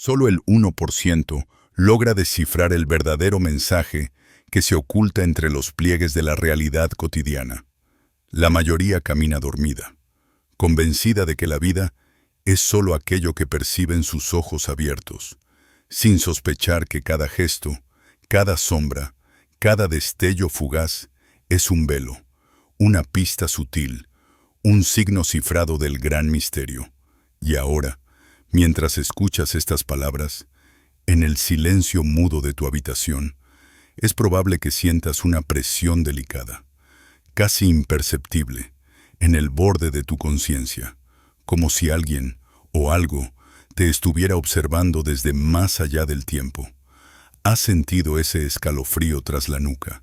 Solo el 1% logra descifrar el verdadero mensaje que se oculta entre los pliegues de la realidad cotidiana. La mayoría camina dormida, convencida de que la vida es solo aquello que perciben sus ojos abiertos, sin sospechar que cada gesto, cada sombra, cada destello fugaz es un velo, una pista sutil, un signo cifrado del gran misterio. Y ahora, mientras escuchas estas palabras, en el silencio mudo de tu habitación, es probable que sientas una presión delicada, casi imperceptible, en el borde de tu conciencia, como si alguien o algo te estuviera observando desde más allá del tiempo. ¿Has sentido ese escalofrío tras la nuca,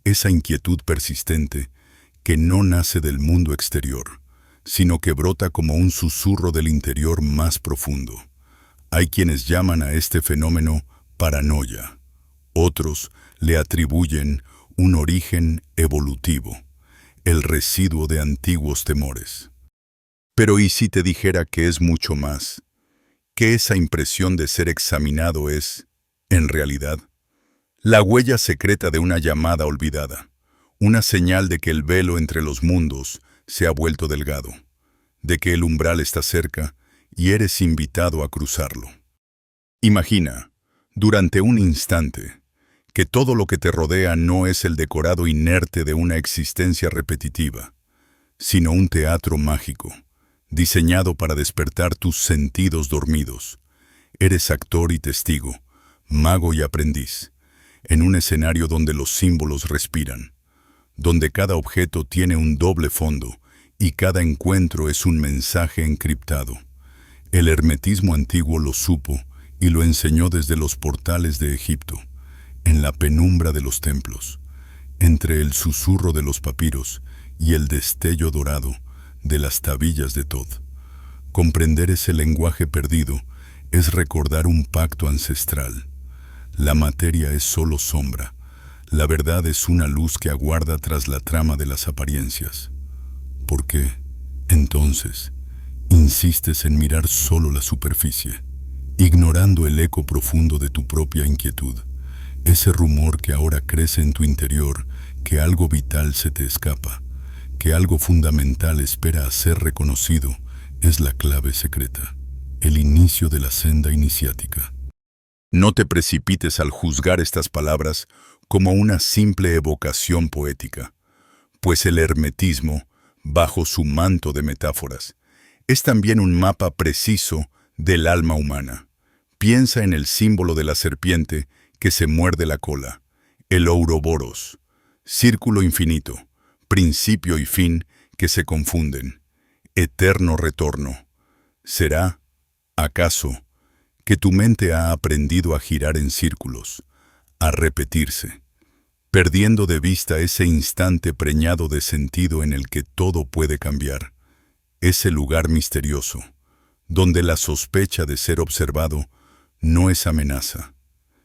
esa inquietud persistente que no nace del mundo exterior, sino que brota como un susurro del interior más profundo? Hay quienes llaman a este fenómeno paranoia. Otros le atribuyen un origen evolutivo, el residuo de antiguos temores. Pero ¿y si te dijera que es mucho más? Que esa impresión de ser examinado es, en realidad, la huella secreta de una llamada olvidada, una señal de que el velo entre los mundos se ha vuelto delgado, de que el umbral está cerca y eres invitado a cruzarlo. Imagina, durante un instante, que todo lo que te rodea no es el decorado inerte de una existencia repetitiva, sino un teatro mágico, diseñado para despertar tus sentidos dormidos. Eres actor y testigo, mago y aprendiz, en un escenario donde los símbolos respiran, donde cada objeto tiene un doble fondo y cada encuentro es un mensaje encriptado. El hermetismo antiguo lo supo y lo enseñó desde los portales de Egipto, en la penumbra de los templos, entre el susurro de los papiros y el destello dorado de las tablillas de Tod. Comprender ese lenguaje perdido es recordar un pacto ancestral. La materia es solo sombra, la verdad es una luz que aguarda tras la trama de las apariencias. ¿Por qué, entonces, insistes en mirar solo la superficie, ignorando el eco profundo de tu propia inquietud? Ese rumor que ahora crece en tu interior, que algo vital se te escapa, que algo fundamental espera a ser reconocido, es la clave secreta, el inicio de la senda iniciática. No te precipites al juzgar estas palabras como una simple evocación poética, pues el hermetismo, bajo su manto de metáforas, es también un mapa preciso del alma humana. Piensa en el símbolo de la serpiente que se muerde la cola, el ouroboros, círculo infinito, principio y fin que se confunden, eterno retorno. ¿Será, acaso, que tu mente ha aprendido a girar en círculos, a repetirse, perdiendo de vista ese instante preñado de sentido en el que todo puede cambiar, ese lugar misterioso, donde la sospecha de ser observado no es amenaza,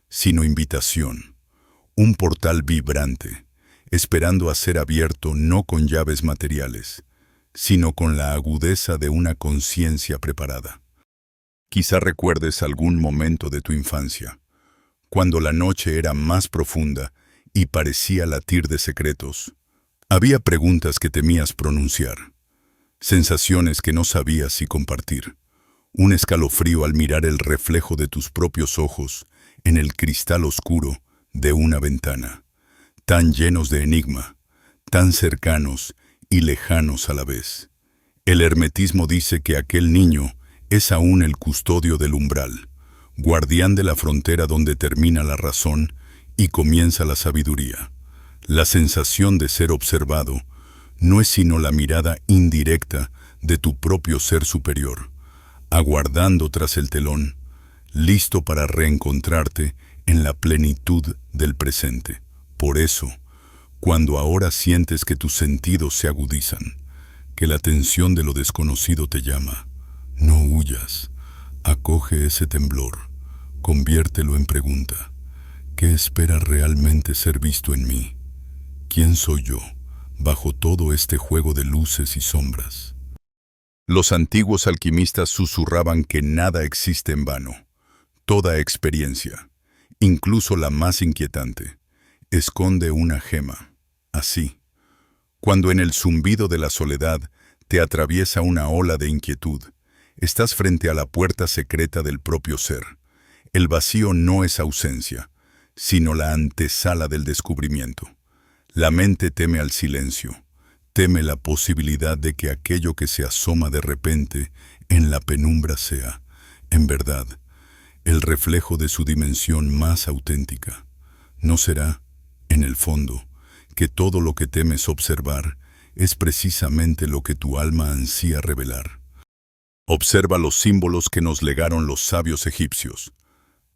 sino invitación, un portal vibrante, esperando a ser abierto no con llaves materiales, sino con la agudeza de una conciencia preparada? Quizá recuerdes algún momento de tu infancia, cuando la noche era más profunda y parecía latir de secretos. Había preguntas que temías pronunciar, sensaciones que no sabías si compartir, un escalofrío al mirar el reflejo de tus propios ojos en el cristal oscuro de una ventana, tan llenos de enigma, tan cercanos y lejanos a la vez. El hermetismo dice que aquel niño es aún el custodio del umbral, guardián de la frontera donde termina la razón y comienza la sabiduría. La sensación de ser observado no es sino la mirada indirecta de tu propio ser superior, aguardando tras el telón, listo para reencontrarte en la plenitud del presente. Por eso, cuando ahora sientes que tus sentidos se agudizan, que la tensión de lo desconocido te llama, no huyas, acoge ese temblor, conviértelo en pregunta. ¿Qué espera realmente ser visto en mí? ¿Quién soy yo, bajo todo este juego de luces y sombras? Los antiguos alquimistas susurraban que nada existe en vano. Toda experiencia, incluso la más inquietante, esconde una gema. Así, cuando en el zumbido de la soledad te atraviesa una ola de inquietud, estás frente a la puerta secreta del propio ser. El vacío no es ausencia, sino la antesala del descubrimiento. La mente teme al silencio, teme la posibilidad de que aquello que se asoma de repente en la penumbra sea, en verdad, el reflejo de su dimensión más auténtica. ¿No será, en el fondo, que todo lo que temes observar es precisamente lo que tu alma ansía revelar? Observa los símbolos que nos legaron los sabios egipcios.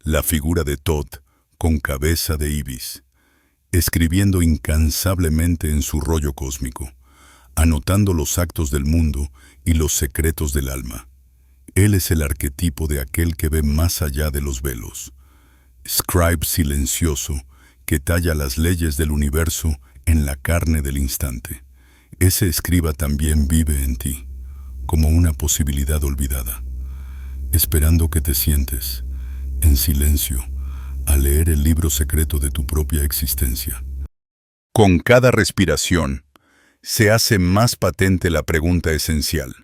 La figura de Thoth con cabeza de ibis, escribiendo incansablemente en su rollo cósmico, anotando los actos del mundo y los secretos del alma. Él es el arquetipo de aquel que ve más allá de los velos. Scribe silencioso que talla las leyes del universo en la carne del instante. Ese escriba también vive en ti, como una posibilidad olvidada, esperando que te sientes, en silencio, a leer el libro secreto de tu propia existencia. Con cada respiración, se hace más patente la pregunta esencial.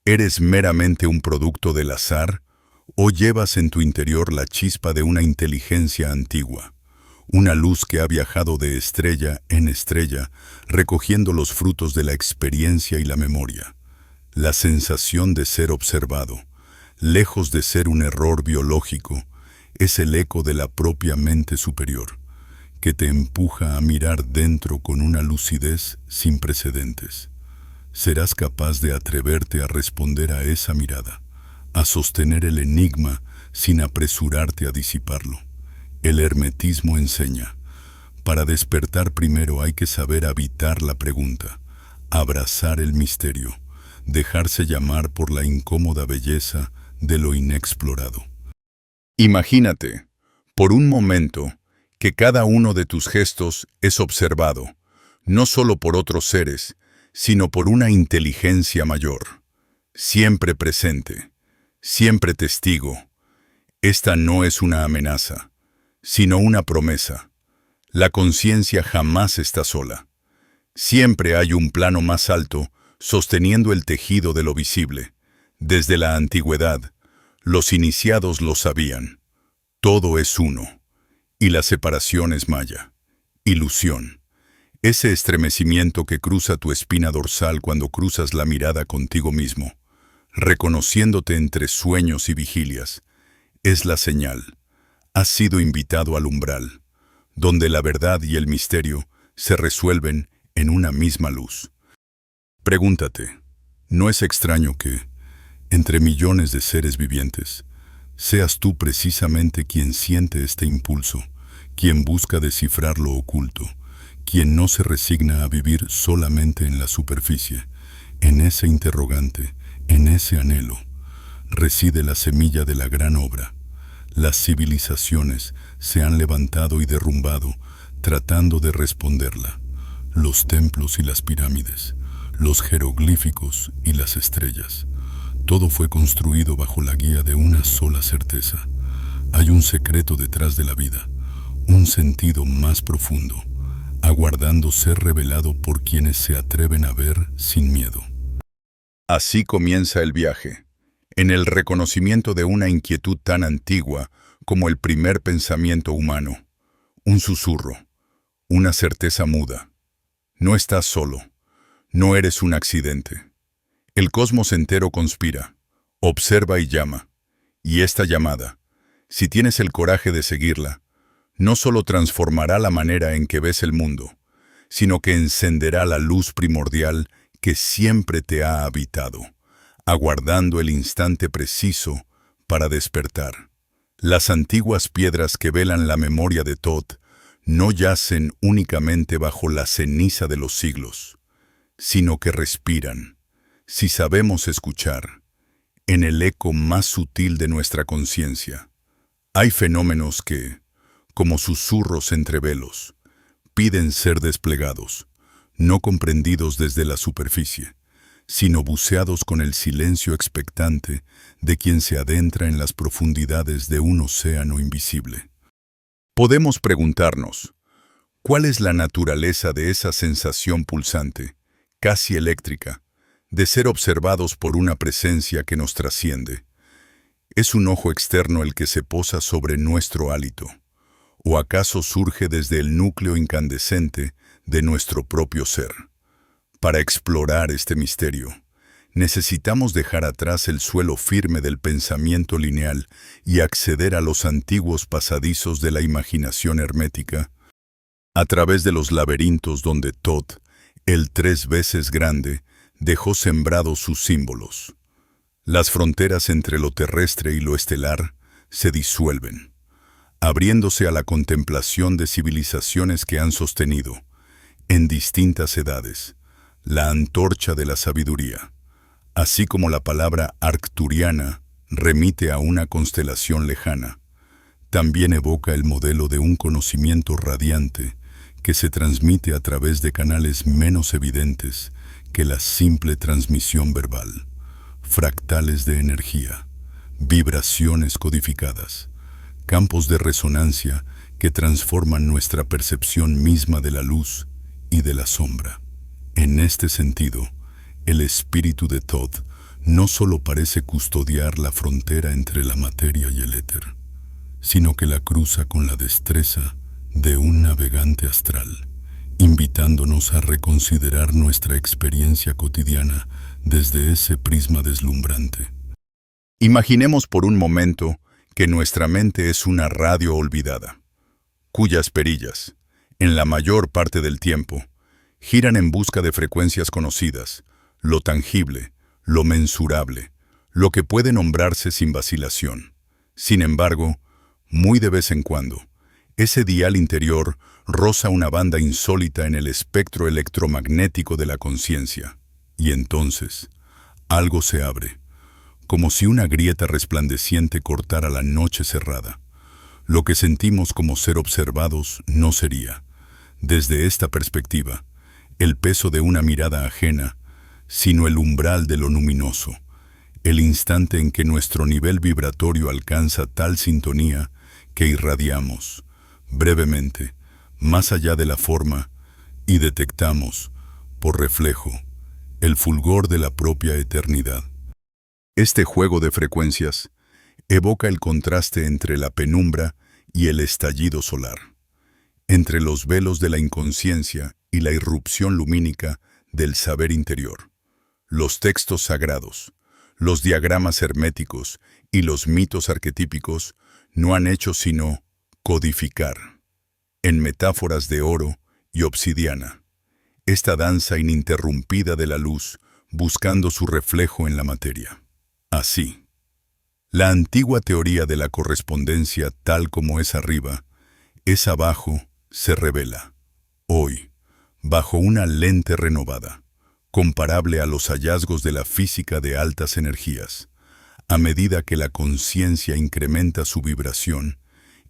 ¿Eres meramente un producto del azar o llevas en tu interior la chispa de una inteligencia antigua? Una luz que ha viajado de estrella en estrella, recogiendo los frutos de la experiencia y la memoria. La sensación de ser observado, lejos de ser un error biológico, es el eco de la propia mente superior, que te empuja a mirar dentro con una lucidez sin precedentes. Serás capaz de atreverte a responder a esa mirada, a sostener el enigma sin apresurarte a disiparlo. El hermetismo enseña: para despertar primero hay que saber habitar la pregunta, abrazar el misterio, dejarse llamar por la incómoda belleza de lo inexplorado. Imagínate, por un momento, que cada uno de tus gestos es observado, no solo por otros seres, sino por una inteligencia mayor, siempre presente, siempre testigo. Esta no es una amenaza, sino una promesa. La conciencia jamás está sola. Siempre hay un plano más alto sosteniendo el tejido de lo visible. Desde la antigüedad, los iniciados lo sabían. Todo es uno, y la separación es maya, ilusión. Ese estremecimiento que cruza tu espina dorsal cuando cruzas la mirada contigo mismo, reconociéndote entre sueños y vigilias, es la señal. Has sido invitado al umbral, donde la verdad y el misterio se resuelven en una misma luz. Pregúntate, ¿no es extraño que, entre millones de seres vivientes, seas tú precisamente quien siente este impulso, quien busca descifrar lo oculto, quien no se resigna a vivir solamente en la superficie? En ese interrogante, en ese anhelo, reside la semilla de la gran obra. Las civilizaciones se han levantado y derrumbado tratando de responderla. Los templos y las pirámides, los jeroglíficos y las estrellas. Todo fue construido bajo la guía de una sola certeza. Hay un secreto detrás de la vida, un sentido más profundo, aguardando ser revelado por quienes se atreven a ver sin miedo. Así comienza el viaje, en el reconocimiento de una inquietud tan antigua como el primer pensamiento humano. Un susurro, una certeza muda. No estás solo, no eres un accidente. El cosmos entero conspira, observa y llama. Y esta llamada, si tienes el coraje de seguirla, no solo transformará la manera en que ves el mundo, sino que encenderá la luz primordial que siempre te ha habitado, aguardando el instante preciso para despertar. Las antiguas piedras que velan la memoria de Thoth no yacen únicamente bajo la ceniza de los siglos, sino que respiran, si sabemos escuchar, en el eco más sutil de nuestra conciencia. Hay fenómenos que, como susurros entre velos, piden ser desplegados, no comprendidos desde la superficie. sino buceados con el silencio expectante de quien se adentra en las profundidades de un océano invisible. Podemos preguntarnos, ¿cuál es la naturaleza de esa sensación pulsante, casi eléctrica, de ser observados por una presencia que nos trasciende? ¿Es un ojo externo el que se posa sobre nuestro hálito? ¿O acaso surge desde el núcleo incandescente de nuestro propio ser? Para explorar este misterio, necesitamos dejar atrás el suelo firme del pensamiento lineal y acceder a los antiguos pasadizos de la imaginación hermética, a través de los laberintos donde Thoth, el 3 veces grande, dejó sembrados sus símbolos. Las fronteras entre lo terrestre y lo estelar se disuelven, abriéndose a la contemplación de civilizaciones que han sostenido, en distintas edades, la antorcha de la sabiduría, así como la palabra arcturiana remite a una constelación lejana. También evoca el modelo de un conocimiento radiante que se transmite a través de canales menos evidentes que la simple transmisión verbal, fractales de energía, vibraciones codificadas, campos de resonancia que transforman nuestra percepción misma de la luz y de la sombra. En este sentido, el espíritu de Thoth no solo parece custodiar la frontera entre la materia y el éter, sino que la cruza con la destreza de un navegante astral, invitándonos a reconsiderar nuestra experiencia cotidiana desde ese prisma deslumbrante. Imaginemos por un momento que nuestra mente es una radio olvidada, cuyas perillas, en la mayor parte del tiempo, giran en busca de frecuencias conocidas, lo tangible, lo mensurable, lo que puede nombrarse sin vacilación. Sin embargo, muy de vez en cuando, ese dial interior roza una banda insólita en el espectro electromagnético de la conciencia, y entonces, algo se abre, como si una grieta resplandeciente cortara la noche cerrada. Lo que sentimos como ser observados no sería, desde esta perspectiva, el peso de una mirada ajena, sino el umbral de lo luminoso, el instante en que nuestro nivel vibratorio alcanza tal sintonía que irradiamos, brevemente, más allá de la forma, y detectamos, por reflejo, el fulgor de la propia eternidad. Este juego de frecuencias evoca el contraste entre la penumbra y el estallido solar, entre los velos de la inconsciencia y la irrupción lumínica del saber interior. Los textos sagrados, los diagramas herméticos y los mitos arquetípicos no han hecho sino codificar, en metáforas de oro y obsidiana, esta danza ininterrumpida de la luz buscando su reflejo en la materia. Así, la antigua teoría de la correspondencia tal como es arriba, es abajo, se revela, hoy, bajo una lente renovada, comparable a los hallazgos de la física de altas energías. A medida que la conciencia incrementa su vibración,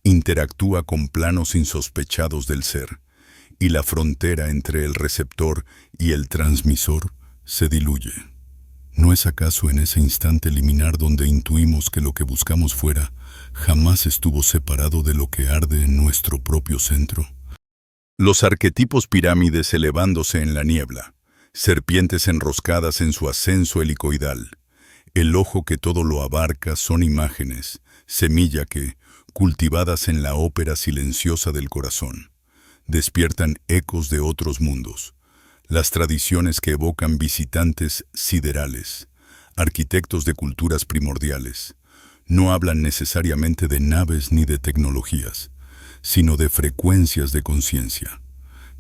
interactúa con planos insospechados del ser, y la frontera entre el receptor y el transmisor se diluye. ¿No es acaso en ese instante liminar donde intuimos que lo que buscamos fuera jamás estuvo separado de lo que arde en nuestro propio centro? Los arquetipos pirámides elevándose en la niebla, serpientes enroscadas en su ascenso helicoidal, el ojo que todo lo abarca son imágenes, semilla que, cultivadas en la ópera silenciosa del corazón, despiertan ecos de otros mundos, las tradiciones que evocan visitantes siderales, arquitectos de culturas primordiales, no hablan necesariamente de naves ni de tecnologías, sino de frecuencias de conciencia,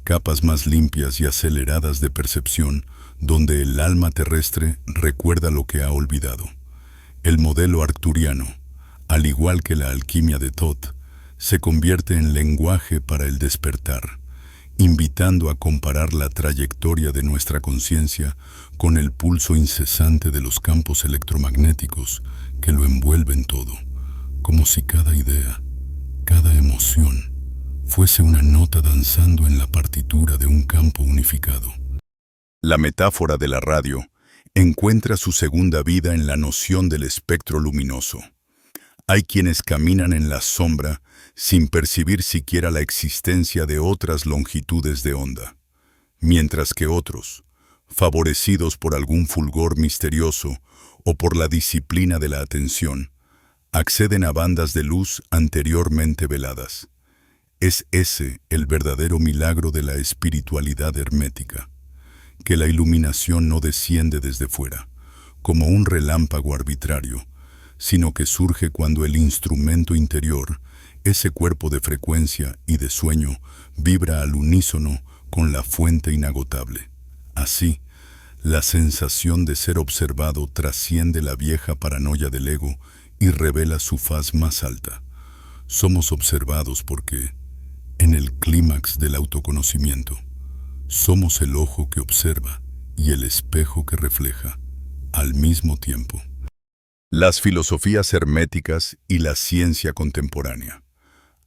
capas más limpias y aceleradas de percepción, donde el alma terrestre recuerda lo que ha olvidado. El modelo arcturiano, al igual que la alquimia de Thoth, se convierte en lenguaje para el despertar, invitando a comparar la trayectoria de nuestra conciencia con el pulso incesante de los campos electromagnéticos que lo envuelven todo, como si cada idea, cada emoción, fuese una nota danzando en la partitura de un campo unificado. La metáfora de la radio encuentra su segunda vida en la noción del espectro luminoso. Hay quienes caminan en la sombra sin percibir siquiera la existencia de otras longitudes de onda, mientras que otros, favorecidos por algún fulgor misterioso o por la disciplina de la atención, acceden a bandas de luz anteriormente veladas. Es ese el verdadero milagro de la espiritualidad hermética, que la iluminación no desciende desde fuera, como un relámpago arbitrario, sino que surge cuando el instrumento interior, ese cuerpo de frecuencia y de sueño, vibra al unísono con la fuente inagotable. Así, la sensación de ser observado trasciende la vieja paranoia del ego y revela su faz más alta. Somos observados porque, en el clímax del autoconocimiento, somos el ojo que observa y el espejo que refleja, al mismo tiempo. Las filosofías herméticas y la ciencia contemporánea,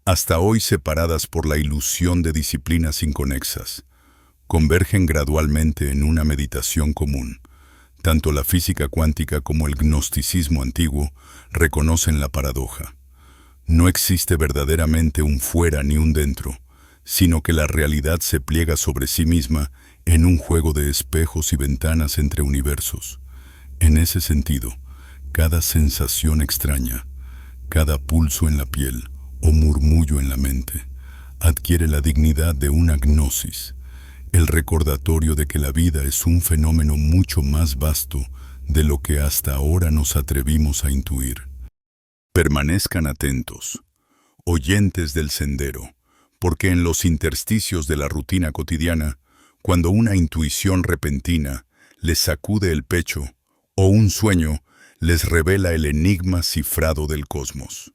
hasta hoy separadas por la ilusión de disciplinas inconexas, convergen gradualmente en una meditación común. Tanto la física cuántica como el gnosticismo antiguo reconocen la paradoja. No existe verdaderamente un fuera ni un dentro, sino que la realidad se pliega sobre sí misma en un juego de espejos y ventanas entre universos. En ese sentido, cada sensación extraña, cada pulso en la piel o murmullo en la mente, adquiere la dignidad de una gnosis, el recordatorio de que la vida es un fenómeno mucho más vasto de lo que hasta ahora nos atrevimos a intuir. Permanezcan atentos, oyentes del sendero, porque en los intersticios de la rutina cotidiana, cuando una intuición repentina les sacude el pecho o un sueño les revela el enigma cifrado del cosmos.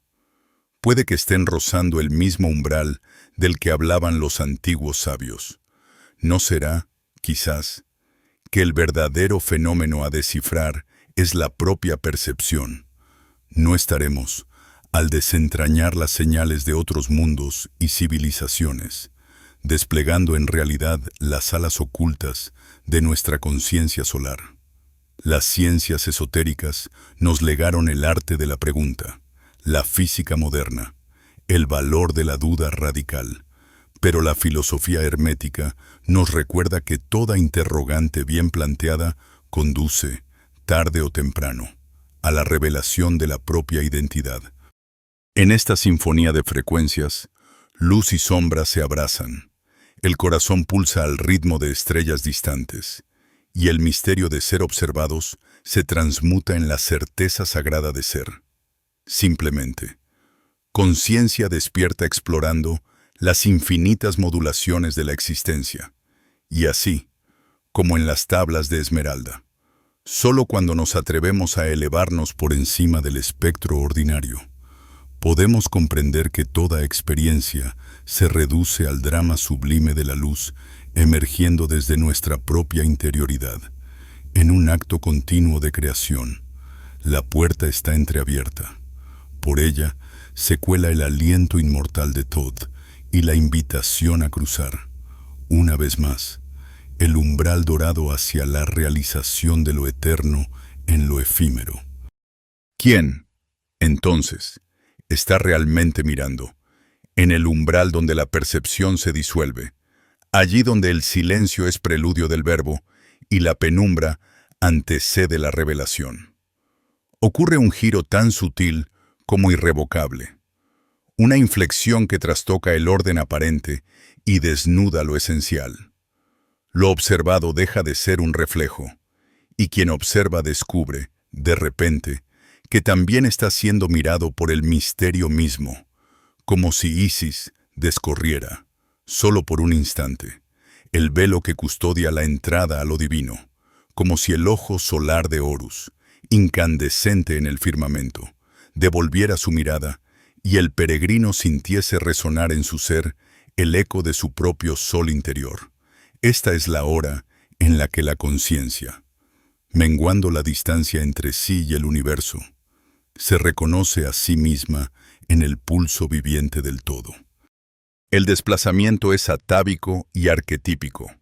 Puede que estén rozando el mismo umbral del que hablaban los antiguos sabios. ¿No será, quizás, que el verdadero fenómeno a descifrar es la propia percepción? No estaremos, al desentrañar las señales de otros mundos y civilizaciones, desplegando en realidad las alas ocultas de nuestra conciencia solar. Las ciencias esotéricas nos legaron el arte de la pregunta, la física moderna, el valor de la duda radical. Pero la filosofía hermética nos recuerda que toda interrogante bien planteada conduce, tarde o temprano, a la revelación de la propia identidad. En esta sinfonía de frecuencias, luz y sombra se abrazan, el corazón pulsa al ritmo de estrellas distantes, y el misterio de ser observados se transmuta en la certeza sagrada de ser. Simplemente, conciencia despierta explorando las infinitas modulaciones de la existencia, y así, como en las tablas de Esmeralda, solo cuando nos atrevemos a elevarnos por encima del espectro ordinario, podemos comprender que toda experiencia se reduce al drama sublime de la luz emergiendo desde nuestra propia interioridad, en un acto continuo de creación. La puerta está entreabierta. Por ella se cuela el aliento inmortal de Todd y la invitación a cruzar, una vez más, el umbral dorado hacia la realización de lo eterno en lo efímero. ¿Quién, entonces, está realmente mirando? En el umbral donde la percepción se disuelve, allí donde el silencio es preludio del verbo y la penumbra antecede la revelación. Ocurre un giro tan sutil como irrevocable, una inflexión que trastoca el orden aparente y desnuda lo esencial. Lo observado deja de ser un reflejo, y quien observa descubre, de repente, que también está siendo mirado por el misterio mismo, como si Isis descorriera, solo por un instante, el velo que custodia la entrada a lo divino, como si el ojo solar de Horus, incandescente en el firmamento, devolviera su mirada y el peregrino sintiese resonar en su ser el eco de su propio sol interior. Esta es la hora en la que la conciencia, menguando la distancia entre sí y el universo, se reconoce a sí misma en el pulso viviente del todo. El desplazamiento es atávico y arquetípico.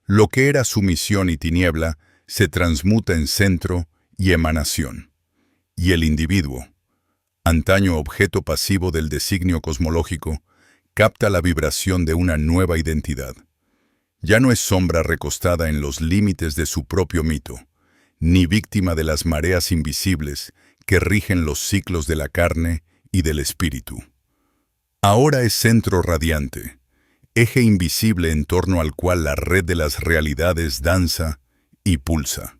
Lo que era sumisión y tiniebla se transmuta en centro y emanación. Y el individuo, antaño objeto pasivo del designio cosmológico, capta la vibración de una nueva identidad. Ya no es sombra recostada en los límites de su propio mito, ni víctima de las mareas invisibles que rigen los ciclos de la carne y del espíritu. Ahora es centro radiante, eje invisible en torno al cual la red de las realidades danza y pulsa.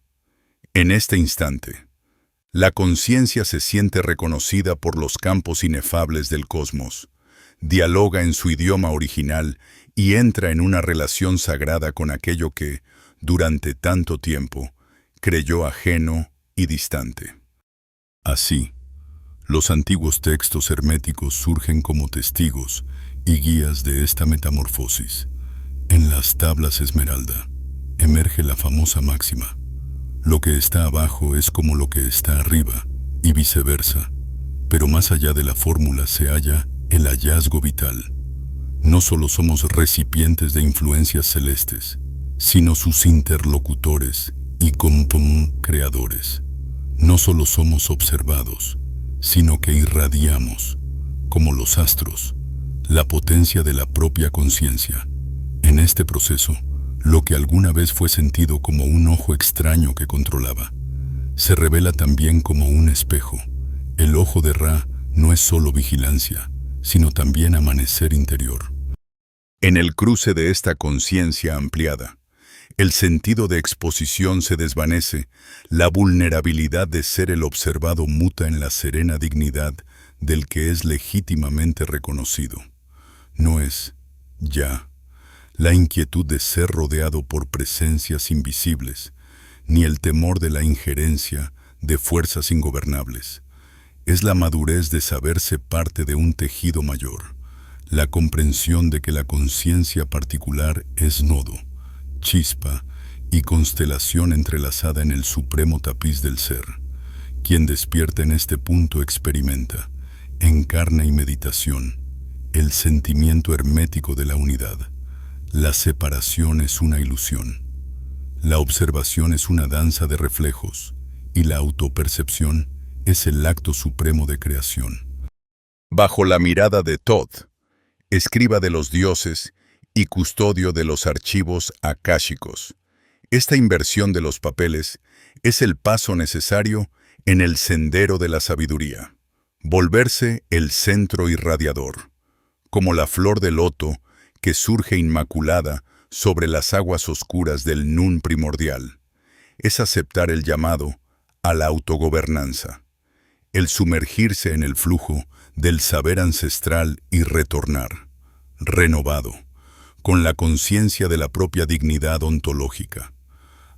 En este instante, la conciencia se siente reconocida por los campos inefables del cosmos, dialoga en su idioma original y entra en una relación sagrada con aquello que, durante tanto tiempo, creyó ajeno y distante. Así, los antiguos textos herméticos surgen como testigos y guías de esta metamorfosis. En las tablas esmeralda emerge la famosa máxima: lo que está abajo es como lo que está arriba, y viceversa. Pero más allá de la fórmula se halla el hallazgo vital. No solo somos recipientes de influencias celestes, sino sus interlocutores y creadores. No solo somos observados, sino que irradiamos, como los astros, la potencia de la propia conciencia. En este proceso, lo que alguna vez fue sentido como un ojo extraño que controlaba, se revela también como un espejo. El ojo de Ra no es solo vigilancia, sino también amanecer interior. En el cruce de esta conciencia ampliada, el sentido de exposición se desvanece, la vulnerabilidad de ser el observado muta en la serena dignidad del que es legítimamente reconocido. No es, ya, la inquietud de ser rodeado por presencias invisibles, ni el temor de la injerencia de fuerzas ingobernables. Es la madurez de saberse parte de un tejido mayor, la comprensión de que la conciencia particular es nodo, chispa y constelación entrelazada en el supremo tapiz del ser. Quien despierta en este punto experimenta, en carne y meditación, el sentimiento hermético de la unidad. La separación es una ilusión. La observación es una danza de reflejos y la autopercepción es el acto supremo de creación. Bajo la mirada de Thoth, escriba de los dioses y custodio de los archivos akáshicos, esta inversión de los papeles es el paso necesario en el sendero de la sabiduría. Volverse el centro irradiador, como la flor de loto que surge inmaculada sobre las aguas oscuras del Nun primordial. Es aceptar el llamado a la autogobernanza, el sumergirse en el flujo del saber ancestral y retornar, renovado, con la conciencia de la propia dignidad ontológica.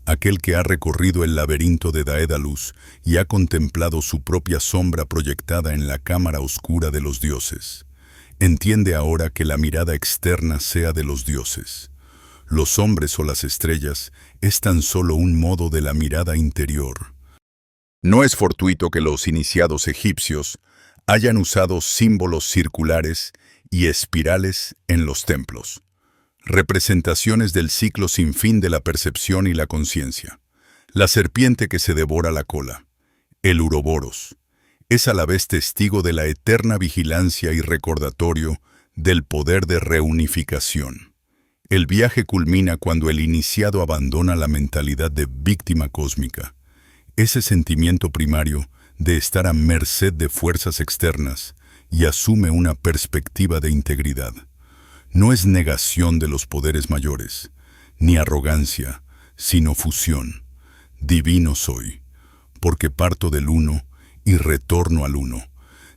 Aquel que ha recorrido el laberinto de Daedalus y ha contemplado su propia sombra proyectada en la cámara oscura de los dioses, entiende ahora que la mirada externa sea de los dioses. Los hombres o las estrellas es tan solo un modo de la mirada interior. No es fortuito que los iniciados egipcios hayan usado símbolos circulares y espirales en los templos, representaciones del ciclo sin fin de la percepción y la conciencia. La serpiente que se devora la cola, el uroboros, es a la vez testigo de la eterna vigilancia y recordatorio del poder de reunificación. El viaje culmina cuando el iniciado abandona la mentalidad de víctima cósmica, ese sentimiento primario de estar a merced de fuerzas externas, y asume una perspectiva de integridad. No es negación de los poderes mayores, ni arrogancia, sino fusión. Divino soy, porque parto del uno y retorno al uno,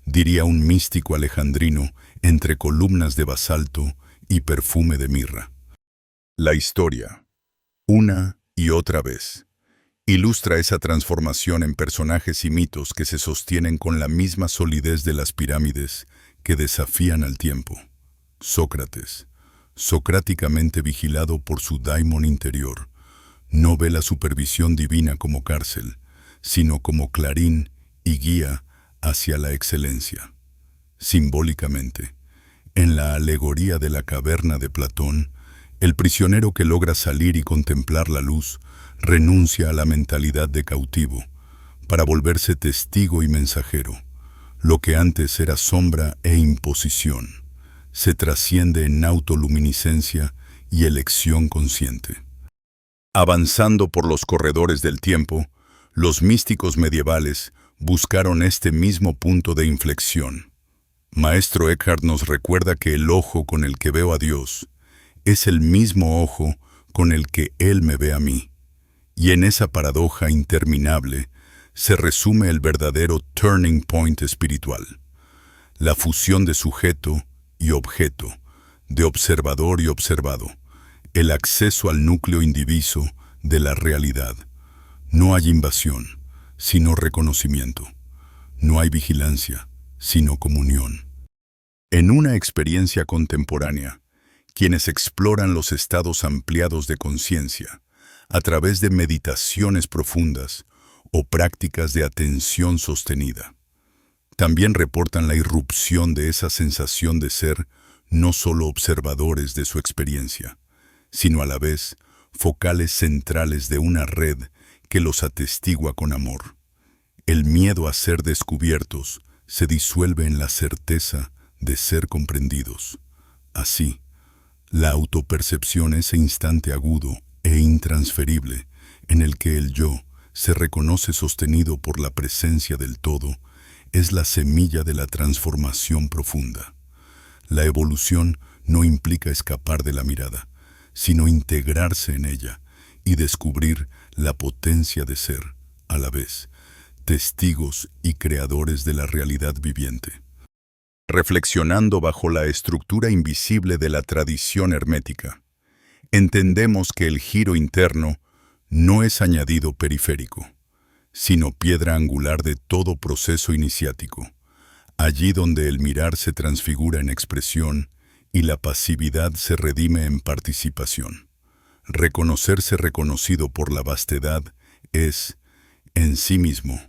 diría un místico alejandrino entre columnas de basalto y perfume de mirra. La historia, una y otra vez, ilustra esa transformación en personajes y mitos que se sostienen con la misma solidez de las pirámides que desafían al tiempo. Sócrates, socráticamente vigilado por su daimon interior, no ve la supervisión divina como cárcel, sino como clarín y guía hacia la excelencia. Simbólicamente, en la alegoría de la caverna de Platón, El prisionero que logra salir y contemplar la luz renuncia a la mentalidad de cautivo para volverse testigo y mensajero. Lo que antes era sombra e imposición se trasciende en autoluminiscencia y elección consciente. Avanzando por los corredores del tiempo, los místicos medievales buscaron este mismo punto de inflexión. Maestro Eckhart nos recuerda que el ojo con el que veo a Dios es el mismo ojo con el que Él me ve a mí. Y en esa paradoja interminable se resume el verdadero turning point espiritual, la fusión de sujeto y objeto, de observador y observado, el acceso al núcleo indiviso de la realidad. No hay invasión, sino reconocimiento. No hay vigilancia, sino comunión. En una experiencia contemporánea, quienes exploran los estados ampliados de conciencia, a través de meditaciones profundas o prácticas de atención sostenida, también reportan la irrupción de esa sensación de ser no solo observadores de su experiencia, sino a la vez focales centrales de una red que los atestigua con amor. El miedo a ser descubiertos se disuelve en la certeza de ser comprendidos. Así, la autopercepción, ese instante agudo e intransferible en el que el yo se reconoce sostenido por la presencia del todo, es la semilla de la transformación profunda. La evolución no implica escapar de la mirada, sino integrarse en ella y descubrir la potencia de ser, a la vez, testigos y creadores de la realidad viviente. Reflexionando bajo la estructura invisible de la tradición hermética, entendemos que el giro interno no es añadido periférico, sino piedra angular de todo proceso iniciático, allí donde el mirar se transfigura en expresión y la pasividad se redime en participación. Reconocerse reconocido por la vastedad es, en sí mismo,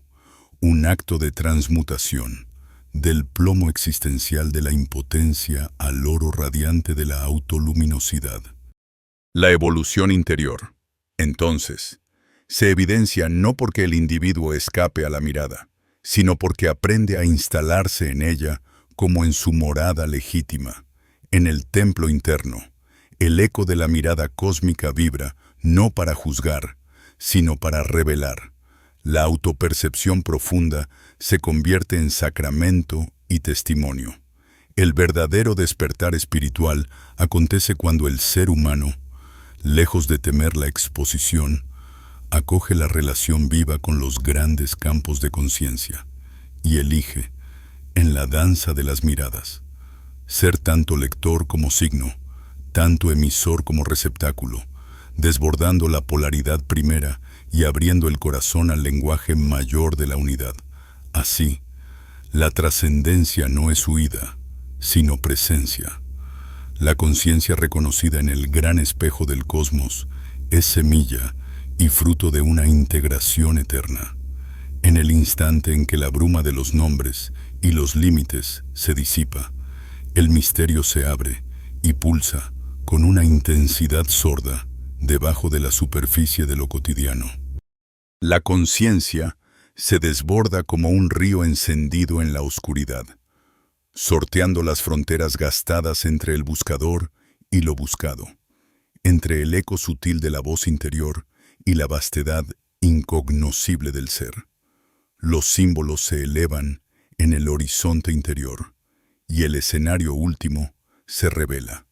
un acto de transmutación, del plomo existencial de la impotencia al oro radiante de la autoluminosidad. La evolución interior, entonces, se evidencia no porque el individuo escape a la mirada, sino porque aprende a instalarse en ella como en su morada legítima, en el templo interno. El eco de la mirada cósmica vibra no para juzgar, sino para revelar. La autopercepción profunda se convierte en sacramento y testimonio. El verdadero despertar espiritual acontece cuando el ser humano, lejos de temer la exposición, acoge la relación viva con los grandes campos de conciencia y elige, en la danza de las miradas, ser tanto lector como signo, tanto emisor como receptáculo, desbordando la polaridad primera y abriendo el corazón al lenguaje mayor de la unidad. Así, la trascendencia no es huida, sino presencia. La conciencia reconocida en el gran espejo del cosmos es semilla y fruto de una integración eterna. En el instante en que la bruma de los nombres y los límites se disipa, el misterio se abre y pulsa con una intensidad sorda debajo de la superficie de lo cotidiano. La conciencia se desborda como un río encendido en la oscuridad, sorteando las fronteras gastadas entre el buscador y lo buscado, entre el eco sutil de la voz interior y la vastedad incognoscible del ser. Los símbolos se elevan en el horizonte interior y el escenario último se revela,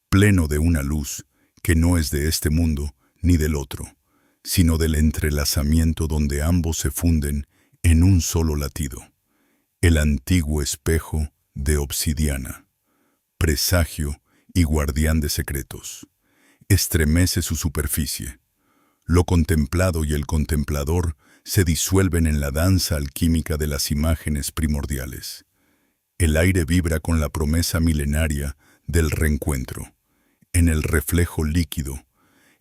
pleno de una luz que no es de este mundo ni del otro, sino del entrelazamiento donde ambos se funden en un solo latido. El antiguo espejo de obsidiana, presagio y guardián de secretos, estremece su superficie. Lo contemplado y el contemplador se disuelven en la danza alquímica de las imágenes primordiales. El aire vibra con la promesa milenaria del reencuentro. En el reflejo líquido,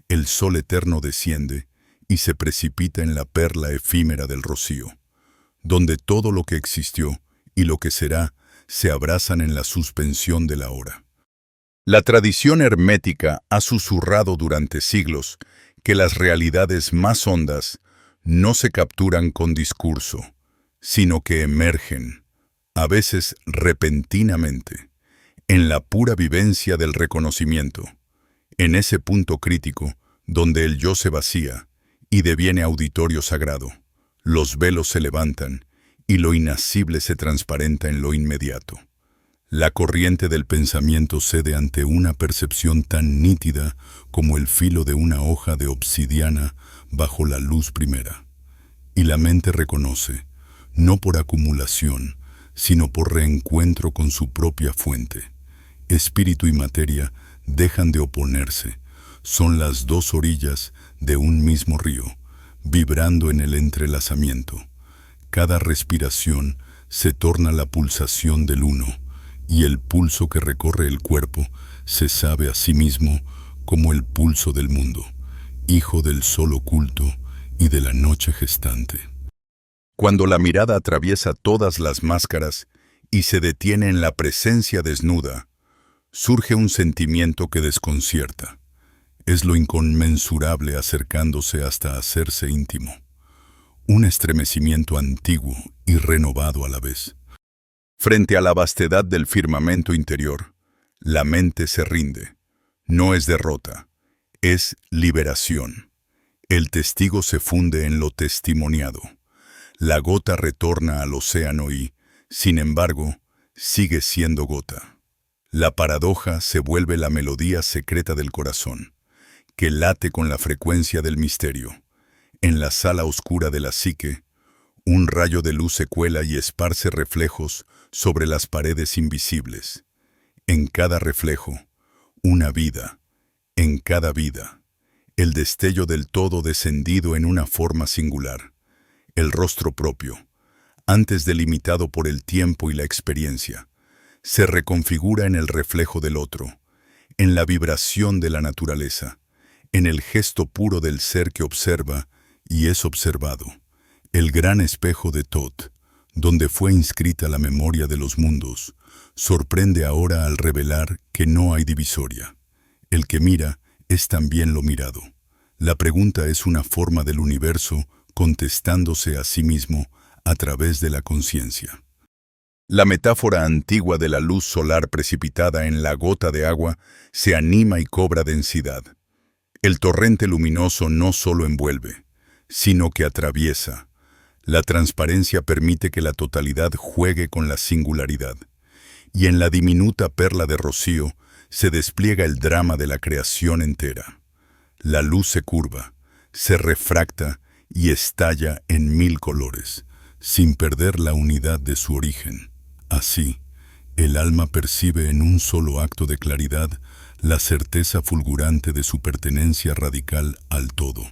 el sol eterno desciende y se precipita en la perla efímera del rocío, donde todo lo que existió y lo que será se abrazan en la suspensión de la hora. La tradición hermética ha susurrado durante siglos que las realidades más hondas no se capturan con discurso, sino que emergen, a veces repentinamente, en la pura vivencia del reconocimiento, en ese punto crítico donde el yo se vacía y deviene auditorio sagrado, los velos se levantan y lo inasible se transparenta en lo inmediato. La corriente del pensamiento cede ante una percepción tan nítida como el filo de una hoja de obsidiana bajo la luz primera. Y la mente reconoce, no por acumulación, sino por reencuentro con su propia fuente. Espíritu y materia dejan de oponerse, son las dos orillas de un mismo río, vibrando en el entrelazamiento. Cada respiración se torna la pulsación del uno, y el pulso que recorre el cuerpo se sabe a sí mismo como el pulso del mundo, hijo del sol oculto y de la noche gestante. Cuando la mirada atraviesa todas las máscaras y se detiene en la presencia desnuda, surge un sentimiento que desconcierta. Es lo inconmensurable acercándose hasta hacerse íntimo. Un estremecimiento antiguo y renovado a la vez. Frente a la vastedad del firmamento interior, la mente se rinde. No es derrota, es liberación. El testigo se funde en lo testimoniado. La gota retorna al océano y, sin embargo, sigue siendo gota. La paradoja se vuelve la melodía secreta del corazón, que late con la frecuencia del misterio. En la sala oscura de la psique, un rayo de luz se cuela y esparce reflejos sobre las paredes invisibles. En cada reflejo, una vida. En cada vida, el destello del todo descendido en una forma singular. El rostro propio, antes delimitado por el tiempo y la experiencia, se reconfigura en el reflejo del otro, en la vibración de la naturaleza, en el gesto puro del ser que observa y es observado. El gran espejo de Thoth, donde fue inscrita la memoria de los mundos, sorprende ahora al revelar que no hay divisoria. El que mira es también lo mirado. La pregunta es una forma del universo contestándose a sí mismo a través de la conciencia. La metáfora antigua de la luz solar precipitada en la gota de agua se anima y cobra densidad. El torrente luminoso no solo envuelve, sino que atraviesa. La transparencia permite que la totalidad juegue con la singularidad. Y en la diminuta perla de rocío se despliega el drama de la creación entera. La luz se curva, se refracta y estalla en 1000 colores, sin perder la unidad de su origen. Así, el alma percibe en un solo acto de claridad la certeza fulgurante de su pertenencia radical al todo.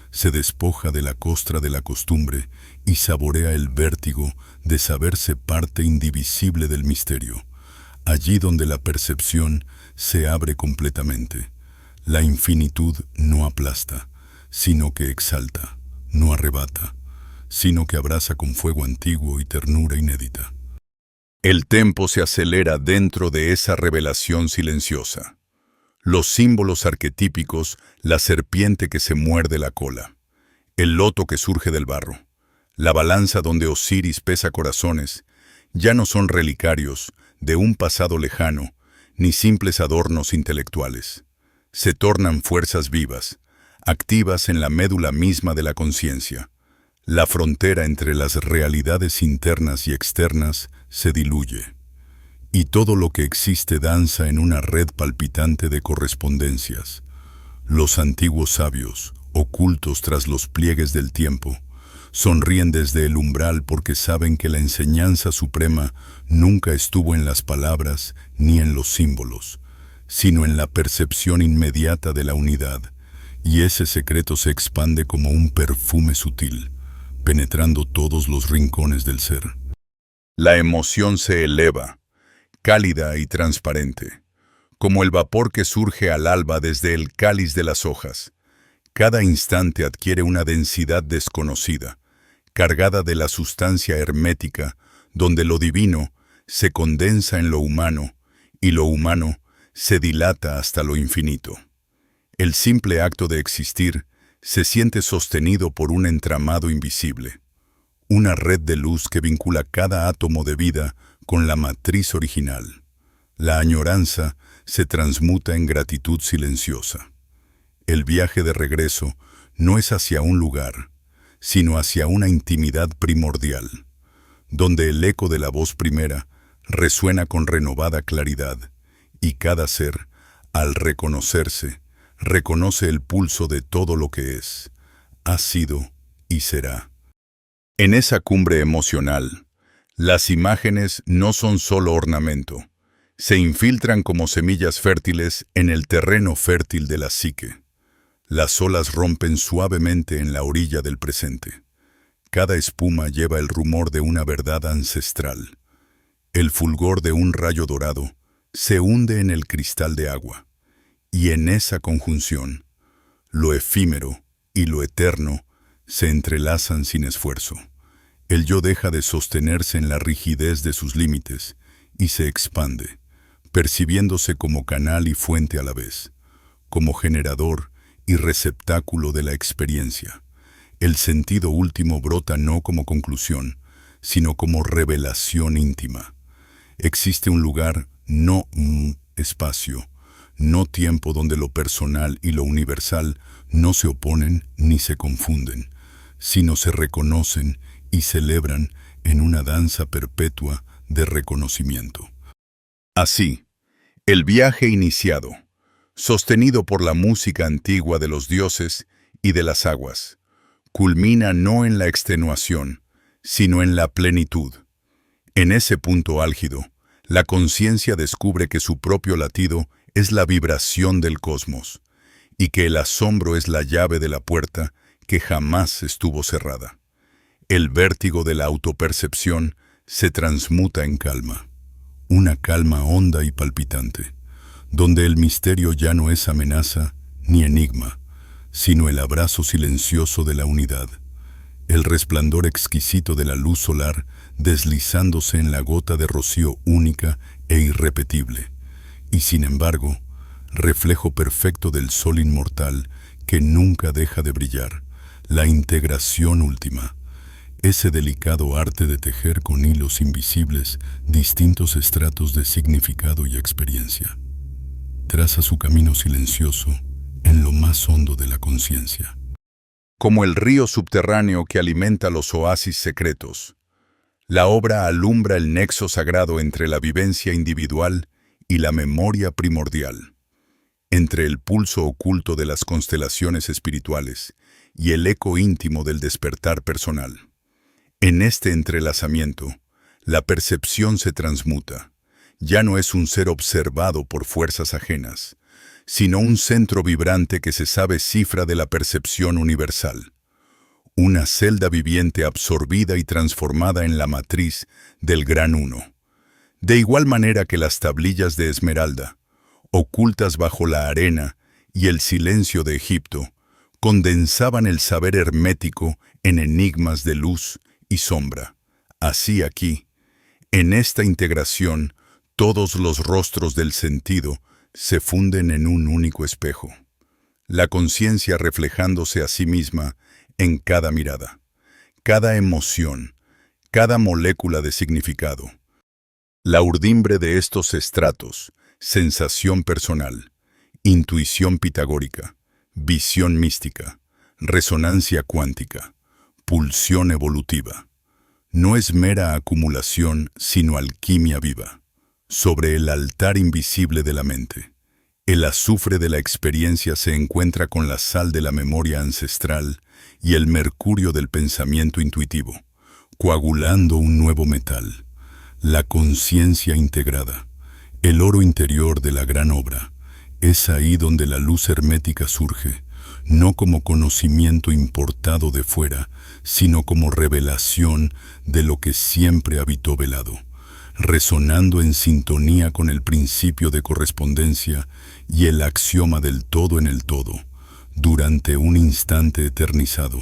Se despoja de la costra de la costumbre y saborea el vértigo de saberse parte indivisible del misterio, allí donde la percepción se abre completamente. La infinitud no aplasta, sino que exalta, no arrebata, sino que abraza con fuego antiguo y ternura inédita. El tempo se acelera dentro de esa revelación silenciosa. Los símbolos arquetípicos, la serpiente que se muerde la cola, el loto que surge del barro, la balanza donde Osiris pesa corazones, ya no son relicarios de un pasado lejano, ni simples adornos intelectuales. Se tornan fuerzas vivas, activas en la médula misma de la conciencia. La frontera entre las realidades internas y externas se diluye. Y todo lo que existe danza en una red palpitante de correspondencias. Los antiguos sabios, ocultos tras los pliegues del tiempo, sonríen desde el umbral porque saben que la enseñanza suprema nunca estuvo en las palabras ni en los símbolos, sino en la percepción inmediata de la unidad, y ese secreto se expande como un perfume sutil, penetrando todos los rincones del ser. La emoción se eleva, cálida y transparente, como el vapor que surge al alba desde el cáliz de las hojas. Cada instante adquiere una densidad desconocida, cargada de la sustancia hermética, donde lo divino se condensa en lo humano y lo humano se dilata hasta lo infinito. El simple acto de existir se siente sostenido por un entramado invisible, una red de luz que vincula cada átomo de vida con la matriz original. La añoranza se transmuta en gratitud silenciosa. El viaje de regreso no es hacia un lugar, sino hacia una intimidad primordial, donde el eco de la voz primera resuena con renovada claridad, y cada ser, al reconocerse, reconoce el pulso de todo lo que es, ha sido y será. En esa cumbre emocional, las imágenes no son solo ornamento, se infiltran como semillas fértiles en el terreno fértil de la psique. Las olas rompen suavemente en la orilla del presente. Cada espuma lleva el rumor de una verdad ancestral. El fulgor de un rayo dorado se hunde en el cristal de agua. Y en esa conjunción, lo efímero y lo eterno se entrelazan sin esfuerzo. El yo deja de sostenerse en la rigidez de sus límites y se expande, percibiéndose como canal y fuente a la vez, como generador y receptáculo de la experiencia. El sentido último brota no como conclusión, sino como revelación íntima. Existe un lugar, no un espacio, no tiempo, donde lo personal y lo universal no se oponen ni se confunden, sino se reconocen y celebran en una danza perpetua de reconocimiento. Así, el viaje iniciado, sostenido por la música antigua de los dioses y de las aguas, culmina no en la extenuación, sino en la plenitud. En ese punto álgido, la conciencia descubre que su propio latido es la vibración del cosmos, y que el asombro es la llave de la puerta que jamás estuvo cerrada. El vértigo de la autopercepción se transmuta en calma, una calma honda y palpitante, donde el misterio ya no es amenaza ni enigma, sino el abrazo silencioso de la unidad, el resplandor exquisito de la luz solar deslizándose en la gota de rocío única e irrepetible, y sin embargo, reflejo perfecto del sol inmortal que nunca deja de brillar, la integración última, ese delicado arte de tejer con hilos invisibles distintos estratos de significado y experiencia. Traza su camino silencioso en lo más hondo de la conciencia. Como el río subterráneo que alimenta los oasis secretos, la obra alumbra el nexo sagrado entre la vivencia individual y la memoria primordial, entre el pulso oculto de las constelaciones espirituales y el eco íntimo del despertar personal. En este entrelazamiento, la percepción se transmuta. Ya no es un ser observado por fuerzas ajenas, sino un centro vibrante que se sabe cifra de la percepción universal. Una celda viviente absorbida y transformada en la matriz del Gran Uno. De igual manera que las tablillas de esmeralda, ocultas bajo la arena y el silencio de Egipto, condensaban el saber hermético en enigmas de luz y sombra. Así aquí, en esta integración, todos los rostros del sentido se funden en un único espejo. La conciencia reflejándose a sí misma en cada mirada, cada emoción, cada molécula de significado. La urdimbre de estos estratos, sensación personal, intuición pitagórica, visión mística, resonancia cuántica, pulsión evolutiva. No es mera acumulación, sino alquimia viva. Sobre el altar invisible de la mente, el azufre de la experiencia se encuentra con la sal de la memoria ancestral y el mercurio del pensamiento intuitivo, coagulando un nuevo metal, la conciencia integrada, el oro interior de la gran obra. Es ahí donde la luz hermética surge, no como conocimiento importado de fuera, sino como revelación de lo que siempre habitó velado, resonando en sintonía con el principio de correspondencia y el axioma del todo en el todo. Durante un instante eternizado,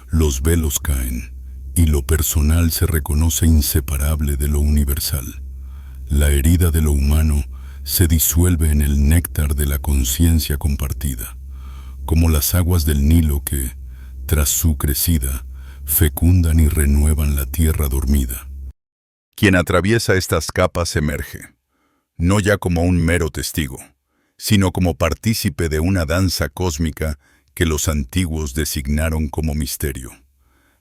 los velos caen y lo personal se reconoce inseparable de lo universal. La herida de lo humano se disuelve en el néctar de la conciencia compartida, como las aguas del Nilo que, tras su crecida, fecundan y renuevan la tierra dormida. Quien atraviesa estas capas emerge, no ya como un mero testigo, sino como partícipe de una danza cósmica que los antiguos designaron como misterio.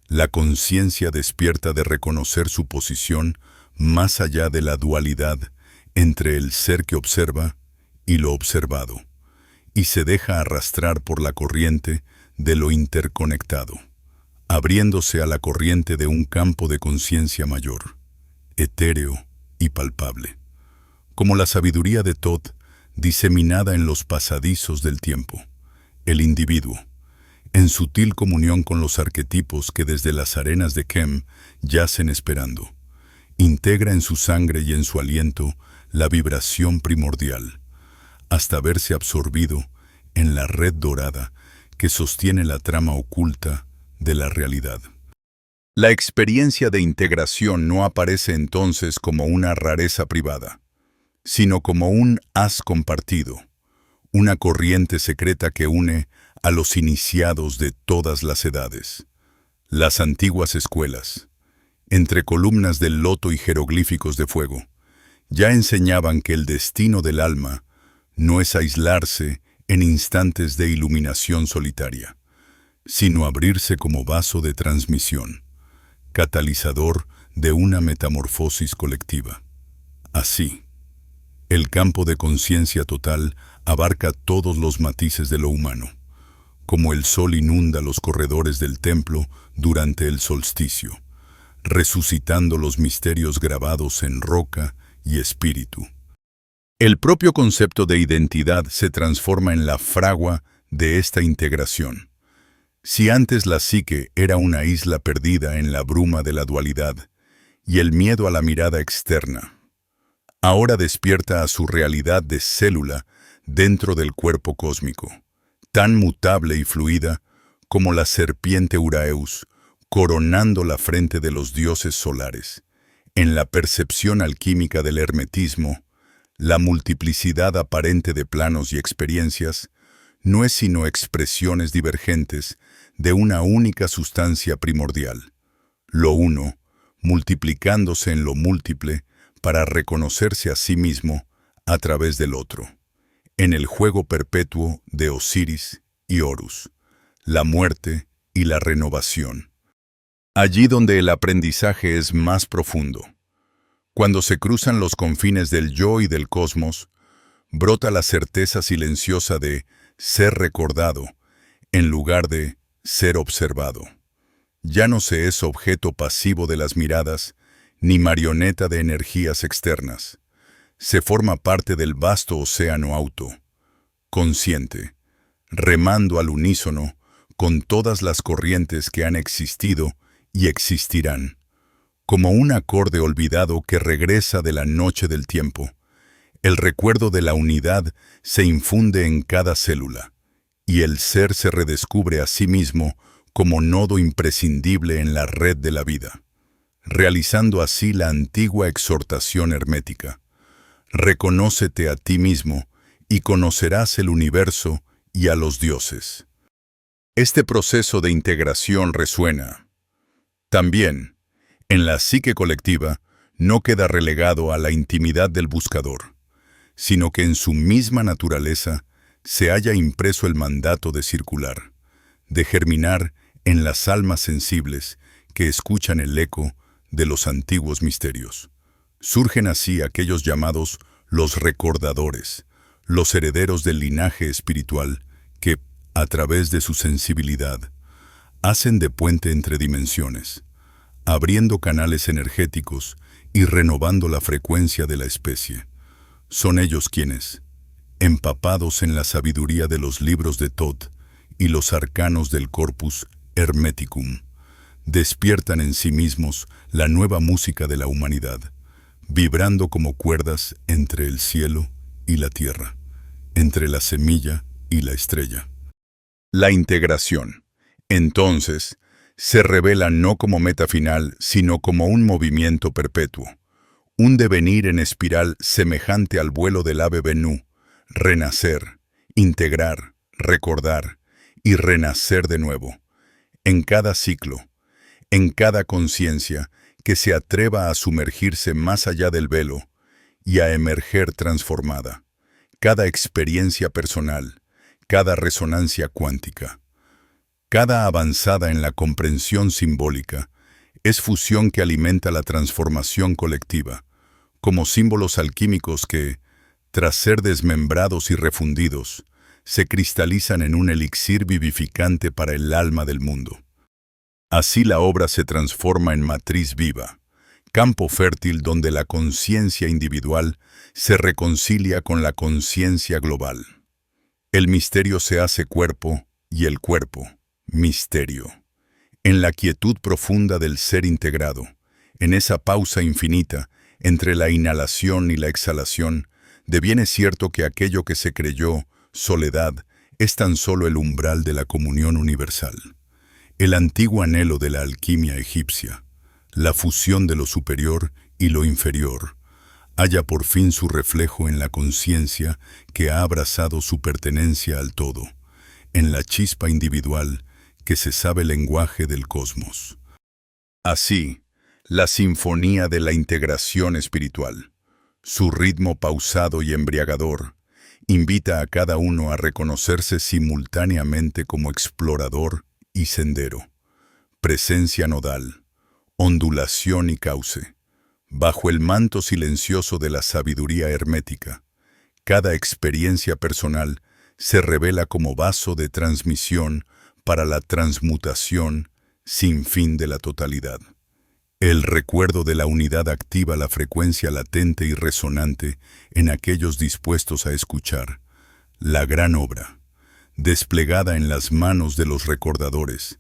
La conciencia despierta de reconocer su posición más allá de la dualidad entre el ser que observa y lo observado, y se deja arrastrar por la corriente de lo interconectado, abriéndose a la corriente de un campo de conciencia mayor, etéreo y palpable, como la sabiduría de Thoth diseminada en los pasadizos del tiempo. El individuo, en sutil comunión con los arquetipos que desde las arenas de Kem yacen esperando, integra en su sangre y en su aliento la vibración primordial, hasta verse absorbido en la red dorada que sostiene la trama oculta de la realidad. La experiencia de integración no aparece entonces como una rareza privada, sino como un haz compartido, una corriente secreta que une a los iniciados de todas las edades. Las antiguas escuelas, entre columnas del loto y jeroglíficos de fuego, ya enseñaban que el destino del alma no es aislarse en instantes de iluminación solitaria, sino abrirse como vaso de transmisión, catalizador de una metamorfosis colectiva. Así, el campo de conciencia total abarca todos los matices de lo humano, como el sol inunda los corredores del templo durante el solsticio, resucitando los misterios grabados en roca y espíritu. El propio concepto de identidad se transforma en la fragua de esta integración. Si antes la psique era una isla perdida en la bruma de la dualidad y el miedo a la mirada externa, ahora despierta a su realidad de célula dentro del cuerpo cósmico, tan mutable y fluida como la serpiente Uraeus, coronando la frente de los dioses solares. En la percepción alquímica del hermetismo, la multiplicidad aparente de planos y experiencias no es sino expresiones divergentes de una única sustancia primordial, lo uno multiplicándose en lo múltiple para reconocerse a sí mismo a través del otro, en el juego perpetuo de Osiris y Horus, la muerte y la renovación. Allí donde el aprendizaje es más profundo, cuando se cruzan los confines del yo y del cosmos, brota la certeza silenciosa de ser recordado en lugar de ser observado. Ya no se es objeto pasivo de las miradas, ni marioneta de energías externas. Se forma parte del vasto océano auto, consciente, remando al unísono con todas las corrientes que han existido y existirán, como un acorde olvidado que regresa de la noche del tiempo. El recuerdo de la unidad se infunde en cada célula, y el ser se redescubre a sí mismo como nodo imprescindible en la red de la vida, realizando así la antigua exhortación hermética. Reconócete a ti mismo y conocerás el universo y a los dioses. Este proceso de integración resuena. También, en la psique colectiva, no queda relegado a la intimidad del buscador, sino que en su misma naturaleza se halla impreso el mandato de circular, de germinar en las almas sensibles que escuchan el eco de los antiguos misterios. Surgen así aquellos llamados los recordadores, los herederos del linaje espiritual que, a través de su sensibilidad, hacen de puente entre dimensiones, abriendo canales energéticos y renovando la frecuencia de la especie. Son ellos quienes, empapados en la sabiduría de los libros de Thoth y los arcanos del Corpus Hermeticum, despiertan en sí mismos la nueva música de la humanidad, vibrando como cuerdas entre el cielo y la tierra, entre la semilla y la estrella. La integración, entonces, se revela no como meta final, sino como un movimiento perpetuo, Un devenir en espiral semejante al vuelo del ave Benú, renacer, integrar, recordar y renacer de nuevo, en cada ciclo, en cada conciencia que se atreva a sumergirse más allá del velo y a emerger transformada, cada experiencia personal, cada resonancia cuántica, cada avanzada en la comprensión simbólica, es fusión que alimenta la transformación colectiva, como símbolos alquímicos que, tras ser desmembrados y refundidos, se cristalizan en un elixir vivificante para el alma del mundo. Así la obra se transforma en matriz viva, campo fértil donde la conciencia individual se reconcilia con la conciencia global. El misterio se hace cuerpo y el cuerpo, misterio. En la quietud profunda del ser integrado, en esa pausa infinita entre la inhalación y la exhalación, deviene cierto que aquello que se creyó, soledad, es tan solo el umbral de la comunión universal. El antiguo anhelo de la alquimia egipcia, la fusión de lo superior y lo inferior, halla por fin su reflejo en la conciencia que ha abrazado su pertenencia al todo, en la chispa individual que se sabe lenguaje del cosmos. Así, la sinfonía de la integración espiritual, su ritmo pausado y embriagador, invita a cada uno a reconocerse simultáneamente como explorador y sendero, presencia nodal, ondulación y cauce. Bajo el manto silencioso de la sabiduría hermética, cada experiencia personal se revela como vaso de transmisión para la transmutación sin fin de la totalidad. El recuerdo de la unidad activa la frecuencia latente y resonante en aquellos dispuestos a escuchar. La gran obra, desplegada en las manos de los recordadores,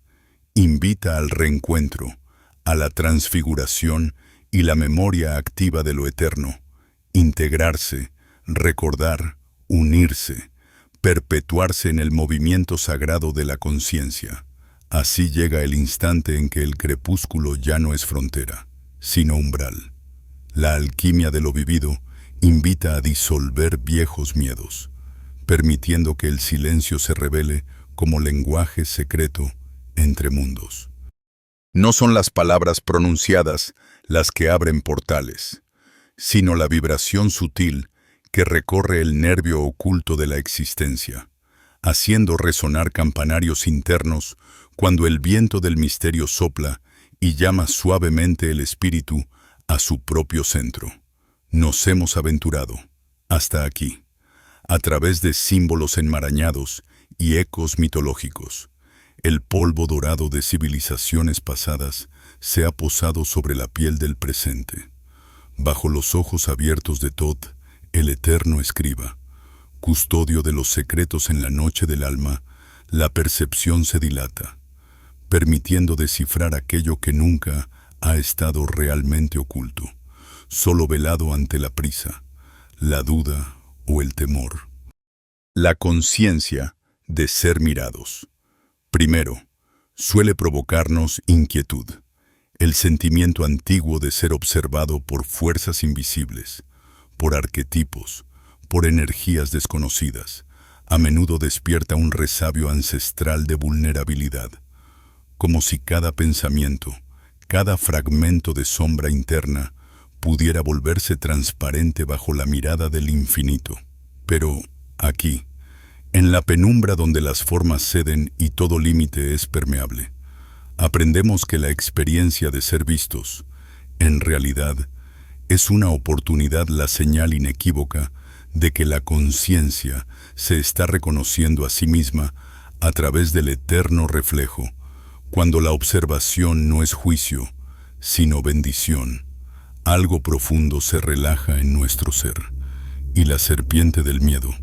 invita al reencuentro, a la transfiguración y la memoria activa de lo eterno, integrarse, recordar, unirse, perpetuarse en el movimiento sagrado de la conciencia. Así llega el instante en que el crepúsculo ya no es frontera, sino umbral. La alquimia de lo vivido invita a disolver viejos miedos, permitiendo que el silencio se revele como lenguaje secreto entre mundos. No son las palabras pronunciadas las que abren portales, sino la vibración sutil que recorre el nervio oculto de la existencia, haciendo resonar campanarios internos cuando el viento del misterio sopla y llama suavemente el espíritu a su propio centro. Nos hemos aventurado hasta aquí, a través de símbolos enmarañados y ecos mitológicos. El polvo dorado de civilizaciones pasadas se ha posado sobre la piel del presente. Bajo los ojos abiertos de Thoth, el eterno escriba, custodio de los secretos en la noche del alma, la percepción se dilata, permitiendo descifrar aquello que nunca ha estado realmente oculto, solo velado ante la prisa, la duda o el temor. La conciencia de ser mirados. Primero, suele provocarnos inquietud, el sentimiento antiguo de ser observado por fuerzas invisibles, por arquetipos, por energías desconocidas. A menudo despierta un resabio ancestral de vulnerabilidad, como si cada pensamiento, cada fragmento de sombra interna pudiera volverse transparente bajo la mirada del infinito. Pero aquí, en la penumbra donde las formas ceden y todo límite es permeable, aprendemos que la experiencia de ser vistos, en realidad, es una oportunidad, la señal inequívoca de que la conciencia se está reconociendo a sí misma a través del eterno reflejo, cuando la observación no es juicio, sino bendición. Algo profundo se relaja en nuestro ser, y la serpiente del miedo,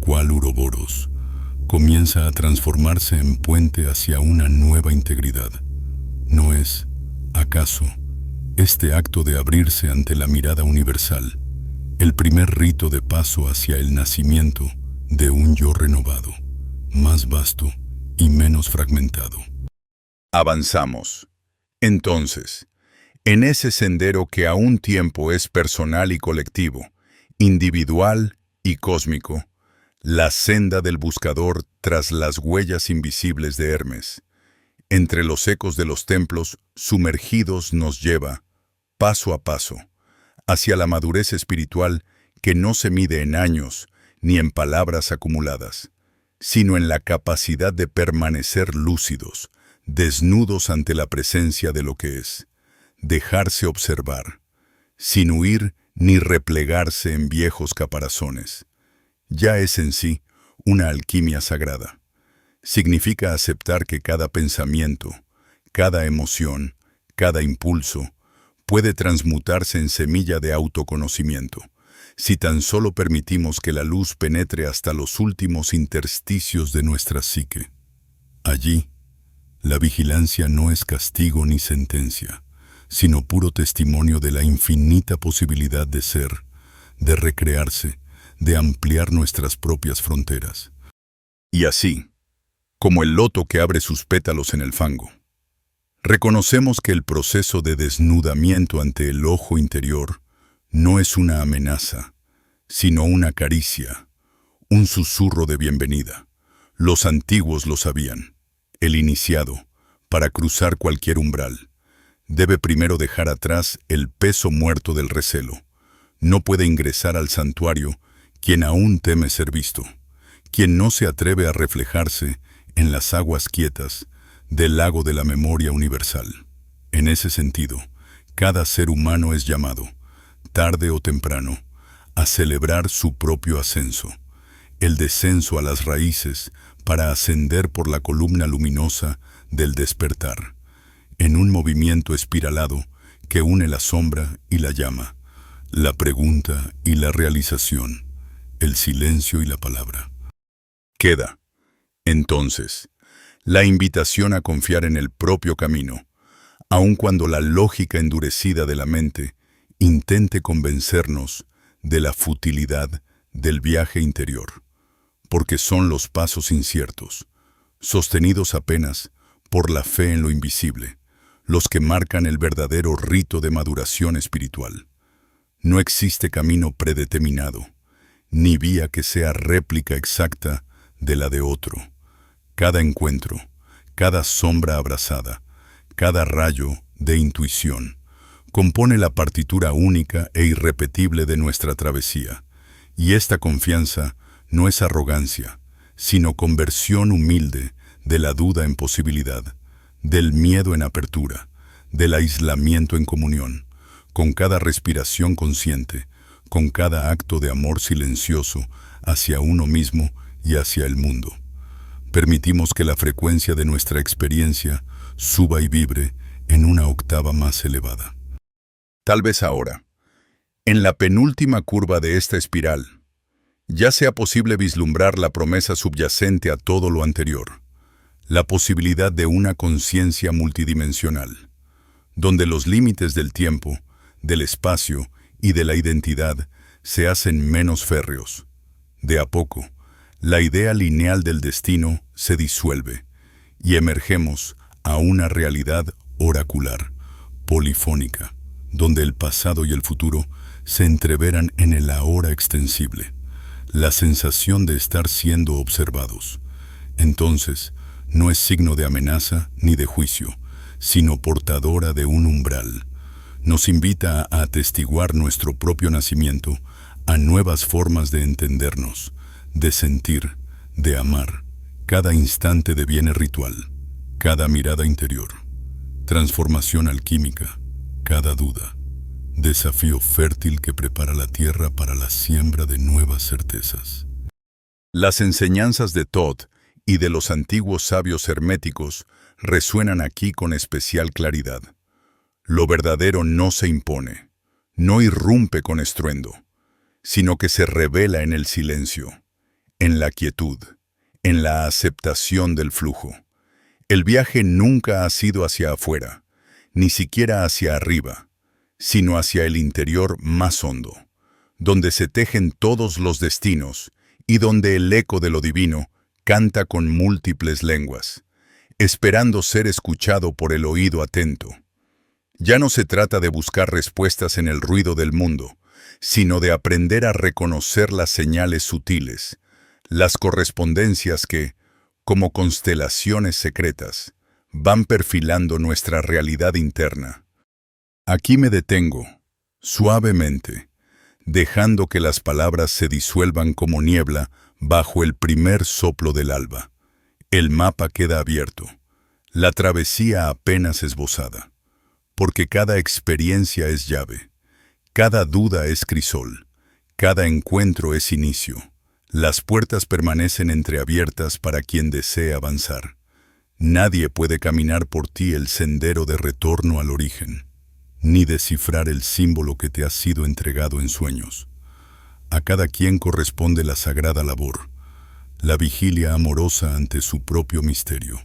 cual uroboros, comienza a transformarse en puente hacia una nueva integridad. ¿No es, acaso, este acto de abrirse ante la mirada universal el primer rito de paso hacia el nacimiento de un yo renovado, más vasto y menos fragmentado? Avanzamos. Entonces, En ese sendero que a un tiempo es personal y colectivo, individual y cósmico, la senda del buscador tras las huellas invisibles de Hermes, entre los ecos de los templos sumergidos nos lleva, paso a paso, hacia la madurez espiritual que no se mide en años ni en palabras acumuladas, sino en la capacidad de permanecer lúcidos, desnudos ante la presencia de lo que es, dejarse observar, sin huir ni replegarse en viejos caparazones. Ya es en sí una alquimia sagrada. Significa aceptar que cada pensamiento, cada emoción, cada impulso, puede transmutarse en semilla de autoconocimiento, si tan solo permitimos que la luz penetre hasta los últimos intersticios de nuestra psique. Allí, la vigilancia no es castigo ni sentencia, sino puro testimonio de la infinita posibilidad de ser, de recrearse, de ampliar nuestras propias fronteras. Y así, como el loto que abre sus pétalos en el fango, reconocemos que el proceso de desnudamiento ante el ojo interior no es una amenaza, sino una caricia, un susurro de bienvenida. Los antiguos lo sabían. El iniciado, para cruzar cualquier umbral, debe primero dejar atrás el peso muerto del recelo. No puede ingresar al santuario quien aún teme ser visto, quien no se atreve a reflejarse en las aguas quietas del lago de la memoria universal. En ese sentido, cada ser humano es llamado, tarde o temprano, a celebrar su propio ascenso, el descenso a las raíces para ascender por la columna luminosa del despertar, en un movimiento espiralado que une la sombra y la llama, la pregunta y la realización, el silencio y la palabra. Queda, entonces, la invitación a confiar en el propio camino, aun cuando la lógica endurecida de la mente intente convencernos de la futilidad del viaje interior, porque son los pasos inciertos, sostenidos apenas por la fe en lo invisible, los que marcan el verdadero rito de maduración espiritual. No existe camino predeterminado, ni vía que sea réplica exacta de la de otro. Cada encuentro, cada sombra abrazada, cada rayo de intuición, compone la partitura única e irrepetible de nuestra travesía, y esta confianza no es arrogancia, sino conversión humilde de la duda en posibilidad, del miedo en apertura, del aislamiento en comunión, con cada respiración consciente, con cada acto de amor silencioso hacia uno mismo y hacia el mundo. Permitimos que la frecuencia de nuestra experiencia suba y vibre en una octava más elevada. Tal vez ahora, en la penúltima curva de esta espiral, ya sea posible vislumbrar la promesa subyacente a todo lo anterior, la posibilidad de una conciencia multidimensional, donde los límites del tiempo, del espacio y de la identidad se hacen menos férreos. De a poco, la idea lineal del destino se disuelve y emergemos a una realidad oracular, polifónica, donde el pasado y el futuro se entreveran en el ahora extensible, la sensación de estar siendo observados. Entonces, no es signo de amenaza ni de juicio, sino portadora de un umbral. Nos invita a atestiguar nuestro propio nacimiento a nuevas formas de entendernos, de sentir, de amar. Cada instante deviene ritual, cada mirada interior, transformación alquímica, cada duda, desafío fértil que prepara la tierra para la siembra de nuevas certezas. Las enseñanzas de Todd y de los antiguos sabios herméticos resuenan aquí con especial claridad. Lo verdadero no se impone, no irrumpe con estruendo, sino que se revela en el silencio, en la quietud, en la aceptación del flujo. El viaje nunca ha sido hacia afuera, ni siquiera hacia arriba, sino hacia el interior más hondo, donde se tejen todos los destinos y donde el eco de lo divino canta con múltiples lenguas, esperando ser escuchado por el oído atento. Ya no se trata de buscar respuestas en el ruido del mundo, sino de aprender a reconocer las señales sutiles, las correspondencias que, como constelaciones secretas, van perfilando nuestra realidad interna. Aquí me detengo, suavemente, dejando que las palabras se disuelvan como niebla bajo el primer soplo del alba. El mapa queda abierto, la travesía apenas esbozada, porque cada experiencia es llave, cada duda es crisol, cada encuentro es inicio. Las puertas permanecen entreabiertas para quien desee avanzar. Nadie puede caminar por ti el sendero de retorno al origen, ni descifrar el símbolo que te ha sido entregado en sueños. A cada quien corresponde la sagrada labor, la vigilia amorosa ante su propio misterio.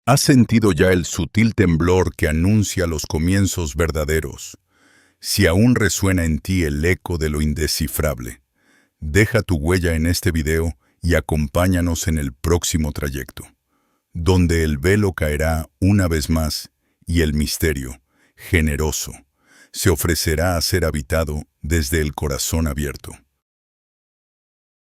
¿Has sentido ya el sutil temblor que anuncia los comienzos verdaderos? Si aún resuena en ti el eco de lo indescifrable, deja tu huella en este video y acompáñanos en el próximo trayecto, donde el velo caerá una vez más y el misterio, generoso, se ofrecerá a ser habitado desde el corazón abierto.